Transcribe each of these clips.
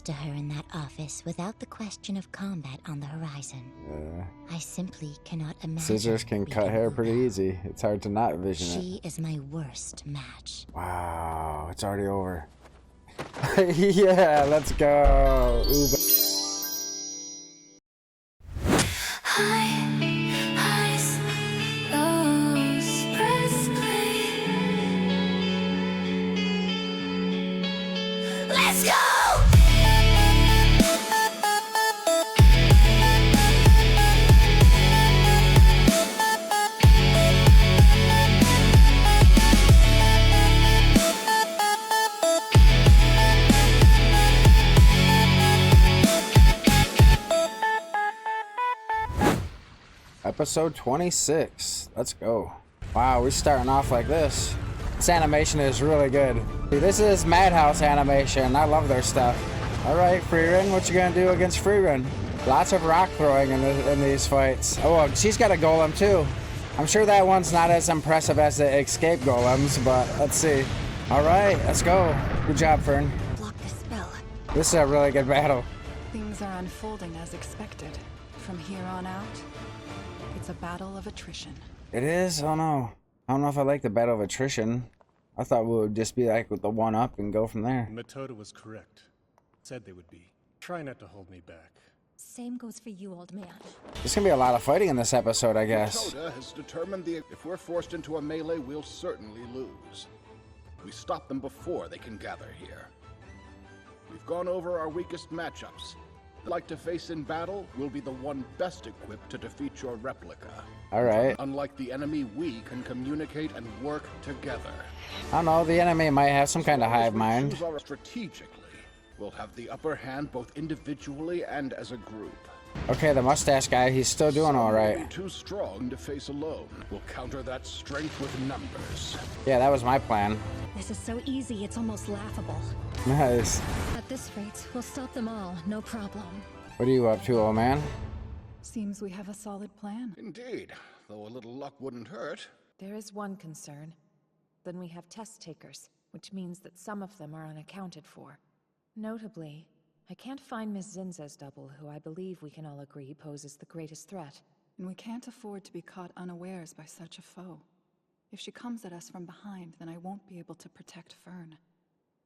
to her in that office without the question of combat on the horizon. I simply cannot imagine. Scissors can cut hair pretty easy. It's hard to not vision it. She is my worst match. Wow, it's already over. Yeah, let's go. Ooh. Let's go! Episode 26. Let's go. Wow, we're starting off like this. This animation is really good. See, this is Madhouse animation. I love their stuff. All right, Frieren, what you gonna do against Frieren? Lots of rock throwing in these fights. Oh, she's got a golem too. I'm sure that one's not as impressive as the escape golems, but let's see. All right, let's go. Good job, Fern. Block the spell. This is a really good battle. Things are unfolding as expected. From here on out, it's a battle of attrition. It is? Oh no. I don't know if I like the battle of attrition. I thought we would just be like with the one up and go from there. Metoda was correct. Said they would be. Try not to hold me back. Same goes for you, old man. There's gonna be a lot of fighting in this episode, I guess. Metoda has determined if we're forced into a melee, we'll certainly lose. We stop them before they can gather here. We've gone over our weakest matchups. Like to face in battle, we'll be the one best equipped to defeat your replica. Alright. Unlike the enemy, we can communicate and work together. I don't know, the enemy might have some kind of hive mind. Strategically, we'll have the upper hand both individually and as a group. Okay, the mustache guy, he's still doing alright. Too strong to face alone. We'll counter that strength with numbers. Yeah, that was my plan. This is so easy, it's almost laughable. Nice. At this rate, we'll stop them all, no problem. What are you up to, old man? Seems we have a solid plan. Indeed, though a little luck wouldn't hurt. There is one concern. Then we have test takers, which means that some of them are unaccounted for. Notably, I can't find Miss Zinza's double, who I believe we can all agree poses the greatest threat. And we can't afford to be caught unawares by such a foe. If she comes at us from behind, then I won't be able to protect Fern.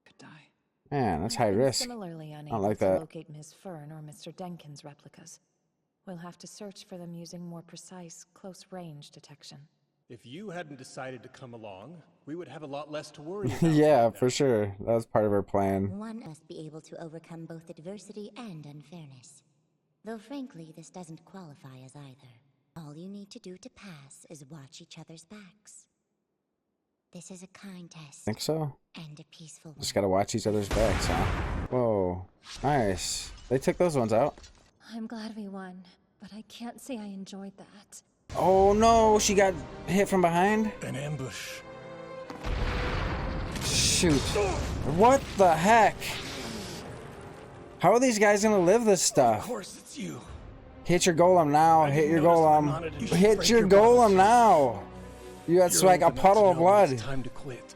Could die. Man, that's high risk. Similarly I unable don't like to that. locate Ms. Fern or Mr. Denkin's replicas. We'll have to search for them using more precise, close-range detection. If you hadn't decided to come along, we would have a lot less to worry about. Yeah, for sure. That was part of our plan. One must be able to overcome both adversity and unfairness. Though frankly, this doesn't qualify as either. All you need to do to pass is watch each other's backs. This is a kind test. Think so? And a peaceful one. Just gotta watch each other's backs, huh? Whoa. Nice. They took those ones out. I'm glad we won, but I can't say I enjoyed that. Oh no, she got hit from behind? An ambush. Shoot. What the heck? How are these guys gonna live this stuff? Of course, it's you. Hit your golem now. Hit your golem. Hit your golem now. That's like a puddle of blood. Time to quit.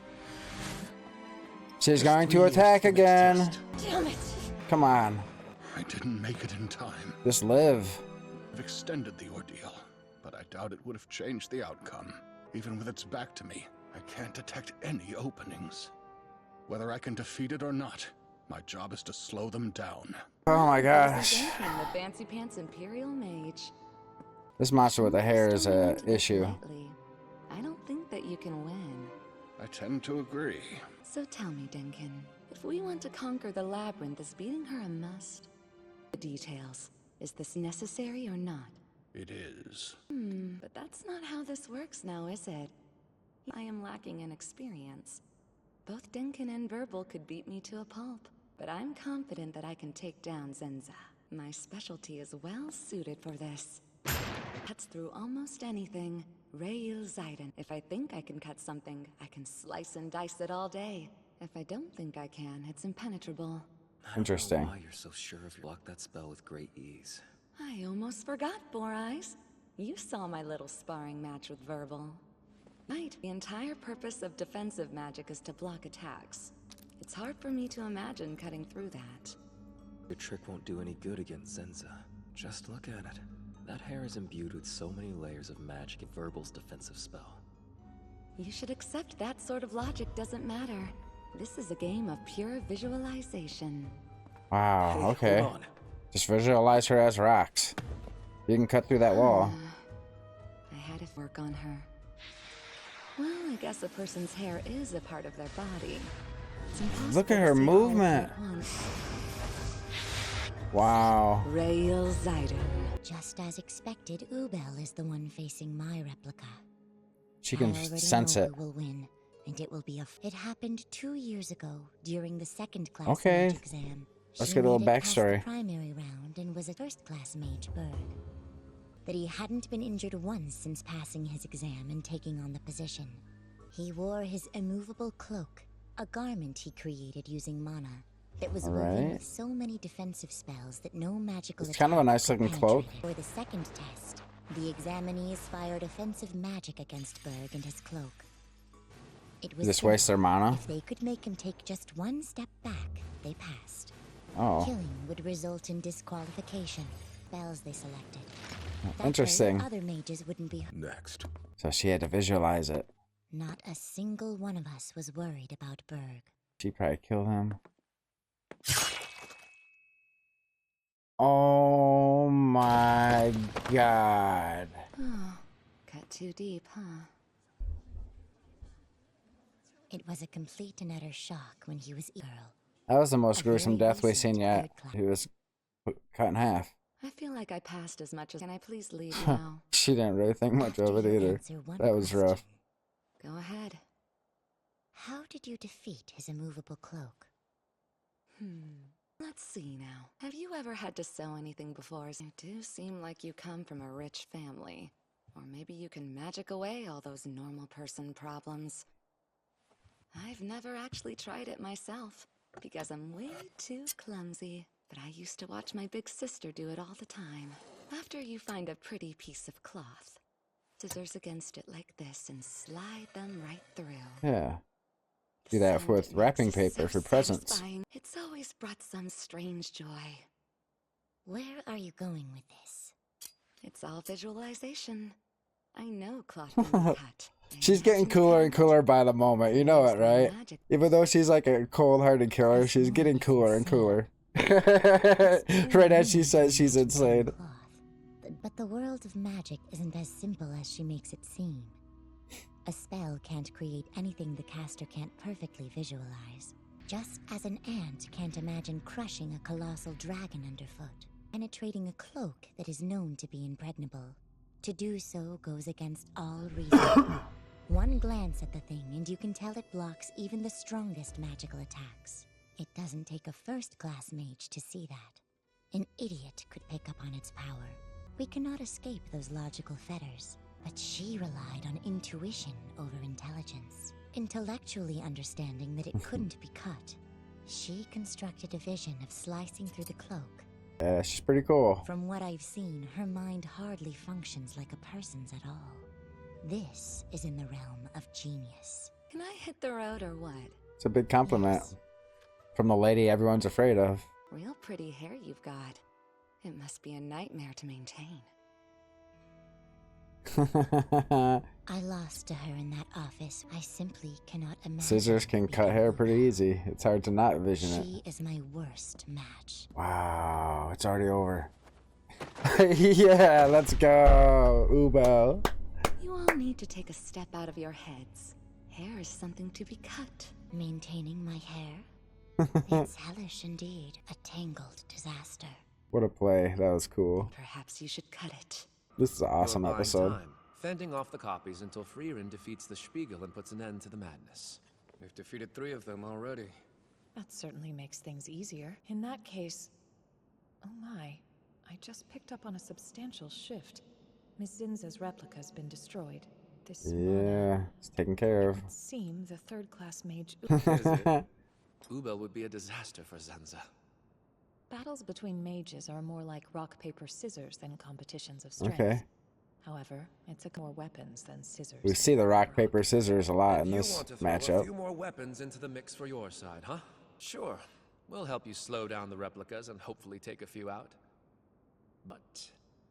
She's going to attack again. Damn it! Come on. I didn't make it in time. Just live. I've extended the ordeal, but I doubt it would have changed the outcome. Even with its back to me, I can't detect any openings. Whether I can defeat it or not, my job is to slow them down. Oh my gosh. The fancy pants Imperial Mage. This monster with the hair is a issue. I don't think that you can win. I tend to agree. So tell me, Denkin, if we want to conquer the labyrinth, is beating her a must? The details. Is this necessary or not? It is. But that's not how this works now, is it? I am lacking in experience. Both Denkin and Verbal could beat me to a pulp, but I'm confident that I can take down Zenza. My specialty is well suited for this. Cuts through almost anything. Reil Zayden. If I think I can cut something, I can slice and dice it all day. If I don't think I can, it's impenetrable. Interesting. I don't know why you're so sure of you block that spell with great ease. I almost forgot, Four Eyes. You saw my little sparring match with Verbal. Right, the entire purpose of defensive magic is to block attacks. It's hard for me to imagine cutting through that. Your trick won't do any good against Zenza. Just look at it. That hair is imbued with so many layers of magic and Verbal's defensive spell. You should accept that sort of logic doesn't matter. This is a game of pure visualization. Wow, Hey, okay. hold on. Just visualize her as rocks. You can cut through that wall. I had to work on her. Well, I guess a person's hair is a part of their body. It's impossible Look at to her see all movement. at once. Wow. Rael Zidon. Just as expected, Ubel is the one facing my replica. She I can already sense know it. who will win, and it will be It happened 2 years ago during the second class Okay. mage exam. Let's She get a little made it past the backstory. primary round and was a first class mage Berg. That he hadn't been injured once since passing his exam and taking on the position. He wore his immovable cloak, a garment he created using mana that was woven Alright. with so many defensive spells that no magical It's kind of a attack nice could looking cloak. penetrate it. For the second test, the examinees fired offensive magic against Berg and his cloak. It was Just simple. waste their mana. If they could make him take just one step back, they passed. Oh, Killing would result in disqualification. Spells they selected. That way, interesting. other mages wouldn't be. Next. So she had to visualize it. Not a single one of us was worried about Berg. She probably killed him. Oh my god. Oh, cut too deep, huh? It was a complete and utter shock when he was girl. That was the most A gruesome very death we've recent seen yet. third class. He was cut in half. I feel like I passed as much as. Can I please leave now? She didn't really think much of it After you either. answer one That was rough. question. Go ahead. How did you defeat his immovable cloak? Let's see now. Have you ever had to sew anything before? You do seem like you come from a rich family. Or maybe you can magic away all those normal person problems. I've never actually tried it myself, because I'm way too clumsy. But I used to watch my big sister do it all the time. After you find a pretty piece of cloth, scissors against it like this and slide them right through. Yeah. Do The that sound with it wrapping makes is paper so for presents. satisfying. It's always brought some strange joy. Where are you going with this? It's all visualization. I know cloth can be cut. She's getting cooler and cooler by the moment. You know it, right? Even though she's like a cold-hearted killer, she's getting cooler and cooler. Right as she says she's insane. Cloth. But the world of magic isn't as simple as she makes it seem. A spell can't create anything the caster can't perfectly visualize. Just as an ant can't imagine crushing a colossal dragon underfoot, penetrating a cloak that is known to be impregnable. To do so goes against all reason. One glance at the thing and you can tell it blocks even the strongest magical attacks. It doesn't take a first-class mage to see that. An idiot could pick up on its power. We cannot escape those logical fetters, but she relied on intuition over intelligence. Intellectually understanding that it couldn't be cut, she constructed a vision of slicing through the cloak. Yeah, she's pretty cool. From what I've seen, her mind hardly functions like a person's at all. This is in the realm of genius. Can I hit the road or what? It's a big compliment. Yes. From the lady everyone's afraid of. Real pretty hair you've got. It must be a nightmare to maintain. I lost to her in that office. I simply cannot imagine. Scissors can being cut hair her. pretty easy. It's hard to not vision it. She is my worst match. Wow, it's already over. Yeah, let's go, Ubo. You all need to take a step out of your heads. Hair is something to be cut. Maintaining my hair? It's hellish indeed. A tangled disaster. What a play. That was cool. Perhaps you should cut it. This is an awesome You're buying episode. time, fending off the copies until Frieren defeats the Spiegel and puts an end to the madness. We've defeated 3 of them already. That certainly makes things easier. In that case... Oh my, I just picked up on a substantial shift. Miss Zinza's replica's been destroyed. This Yeah, it's taken care of. would seem the third-class mage... Is it? Ubel would be a disaster for Zenza. Battles between mages are more like rock, paper, scissors than competitions of strength. Okay. However, it took more weapons than scissors. We see the rock, paper, scissors a lot in You this want to throw a matchup. few more weapons into the mix for your side, huh? Sure. We'll help you slow down the replicas and hopefully take a few out. But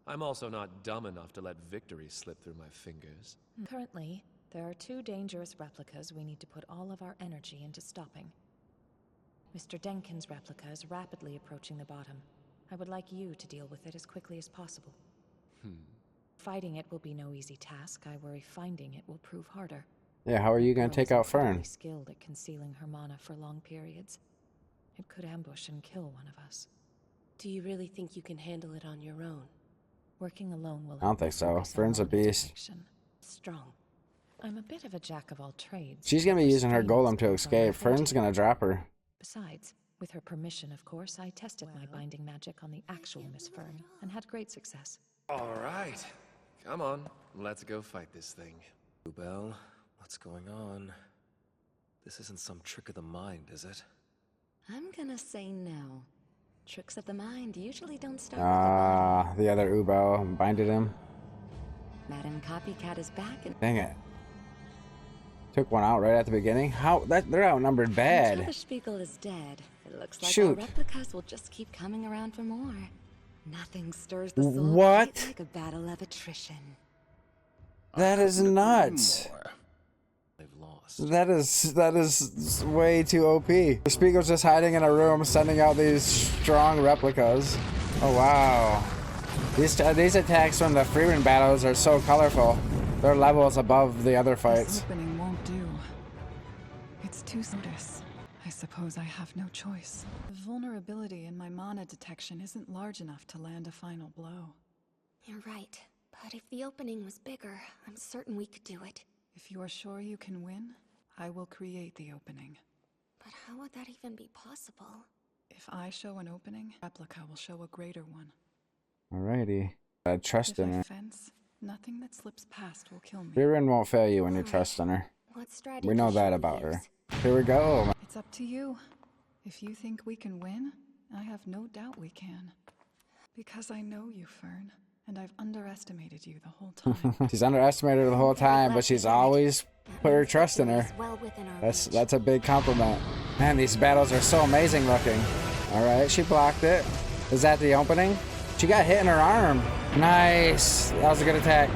I'm also not dumb enough to let victory slip through my fingers. Currently, there are 2 dangerous replicas we need to put all of our energy into stopping. Mr. Denkin's replica is rapidly approaching the bottom. I would like you to deal with it as quickly as possible. Fighting it will be no easy task. I worry finding it will prove harder. Yeah, how are you gonna Girl take is out Fern? incredibly skilled at concealing her mana for long periods. It could ambush and kill one of us. Do you really think you can handle it on your own? Working alone will I don't help me think so. focus on Fern's a mana beast. detection. Strong. I'm a bit of a jack of all trades. She's gonna be using her Restraint golem is to both on my escape. Fern's forte. gonna drop her. Besides, with her permission, of course, I tested my binding magic on the actual Miss Fern and had great success. All right. Come on, let's go fight this thing. Belle, what's going on? This isn't some trick of the mind, is it? I'm gonna say no. Tricks of the mind usually don't start with a body. The other Ubel binded him. Madam Copycat is back and Dang it. Took one out right at the beginning. How they're outnumbered until bad. the Spiegel is dead. It looks like Shoot. our replicas will just keep coming around for more. Nothing stirs the soul What? quite like a battle of attrition. That is Couldn't agree nuts. more. They've lost. That is way too OP. The Spiegel's just hiding in a room, sending out these strong replicas. Oh wow. These attacks from the Frieren battles are so colorful. They're levels above the other This fights. opening won't do. It's too notice. I suppose I have no choice. The vulnerability in my mana detection isn't large enough to land a final blow. You're right. But if the opening was bigger, I'm certain we could do it. If you are sure you can win, I will create the opening. But how would that even be possible? If I show an opening, replica will show a greater one. Alrighty. Trust If in I her. fence, nothing that slips past will kill me. Frieren won't fail you when you trust in her. What strategy We know should that we about her. use? Here we go. It's up to you. If you think we can win, I have no doubt we can. Because I know you, Fern, and I've underestimated you the whole time. She's underestimated her the whole time, but she's always put her trust in her. It's well within our reach. That's a big compliment. Man, these battles are so amazing looking. Alright, she blocked it. Is that the opening? She got hit in her arm. Nice. That was a good attack.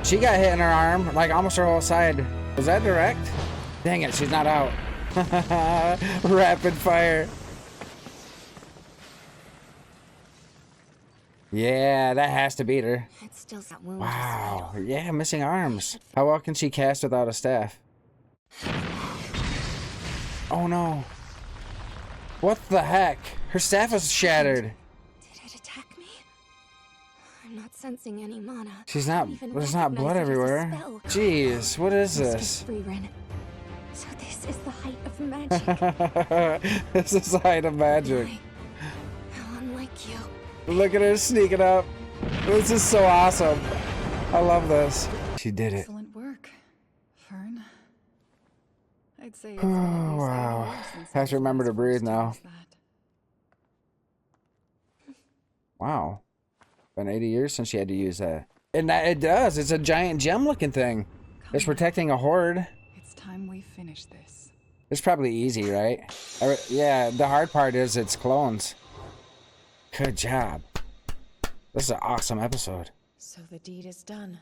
She got hit in her arm, like almost her whole side. Was that direct? Dang it, she's not out. Rapid fire. Yeah, that has to beat her. It still got wounds. Wow. Yeah, missing arms. How well can she cast without a staff? Oh no. What the heck? Her staff is shattered. Did it attack me? I'm not sensing any mana. She's I not. don't even There's not blood recognize it as a everywhere. spell. Jeez, what is Must be this? Frieren. So this is the height of magic. This is the height of magic. How unlike you. Look at her sneaking up. This is so awesome. I love this. She did it. Excellent work, Fern. I'd say it's been at least 8 Wow. years since Have I to was remember last to breathe forced now. use that. Wow. Been 80 years since she had to use that. And that it does. It's a giant gem looking thing. It's Come on. protecting a horde. It's time we finish this. It's probably easy, right? Yeah, the hard part is it's clones. Good job. This is an awesome episode. So the deed is done.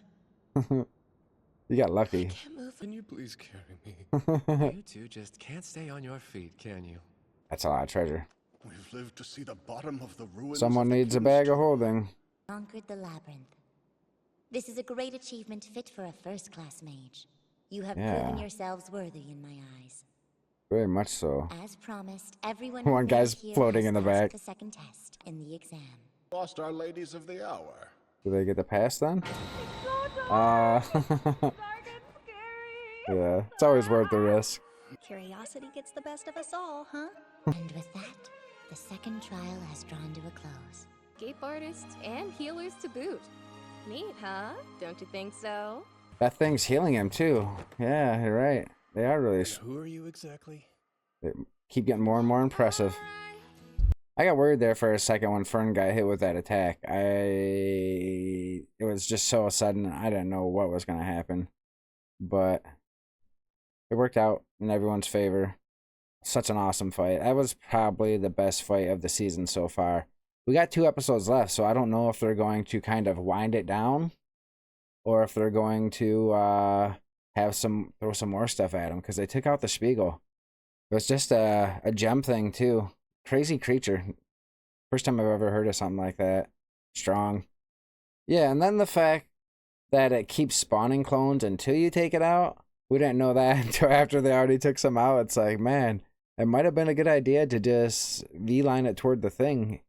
You got lucky. Can't move. Can you please carry me? You two just can't stay on your feet, can you? That's a lot of treasure. We've lived to see the bottom of the ruins. Someone of the needs a bag of King's holding. Conquered the labyrinth. This is a great achievement fit for a first-class mage. You have Yeah. proven yourselves worthy in my eyes. Very much so. As promised, everyone One who guy's made here floating has in the passed back. the second test in the exam. Lost Our Ladies of the Hour. Do they get the pass then? Yeah, it's always worth the risk. Curiosity gets the best of us all, huh? And with that, the second trial has drawn to a close. Escape artists and healers to boot. Neat, huh? Don't you think so? That thing's healing him too. Yeah, you're right. They are really. Who are you exactly? They keep getting more and more impressive. I got worried there for a second when Fern got hit with that attack. It was just so sudden. I didn't know what was gonna happen, but it worked out in everyone's favor. Such an awesome fight. That was probably the best fight of the season so far. We got 2 episodes left, so I don't know if they're going to kind of wind it down or if they're going to throw some more stuff at him, because they took out the Spiegel. It was just a gem thing too. Crazy creature. First time I've ever heard of something like that. Strong. Yeah, and then the fact that it keeps spawning clones until you take it out. We didn't know that until after they already took some out. It's like, man, it might have been a good idea to just V-line it toward the thing.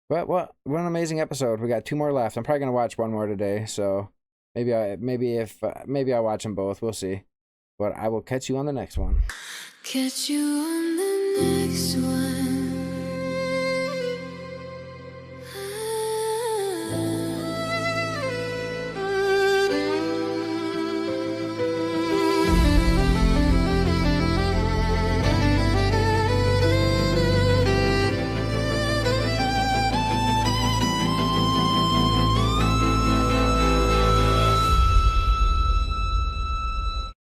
But what an amazing episode. We got 2 more left. I'm probably gonna watch 1 more today, so maybe I'll watch them both. We'll see. But I will catch you on the next one. Catch you on the next one.